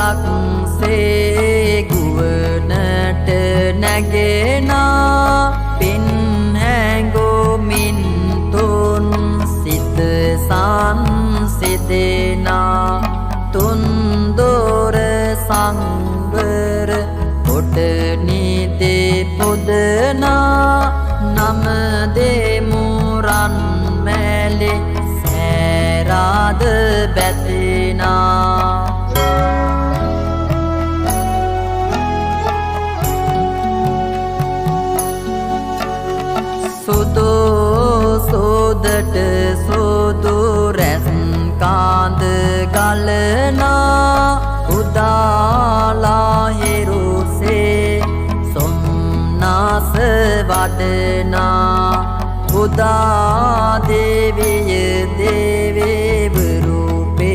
සේ ගුවනට නැගෙනා පින් හැඟුමින් තුන් සිත සංසිදෙනා තුන්දොර සංවර කොට නිදේ පුදනා නම දෙමුරන් මැලි සෑරාද බැතිනා සුදු සෝදට සුදු රැස් කාන්ද ගලනා උදාලා හිරුසේ සොම්නාස වඩනා උදා දේවිය දේවේ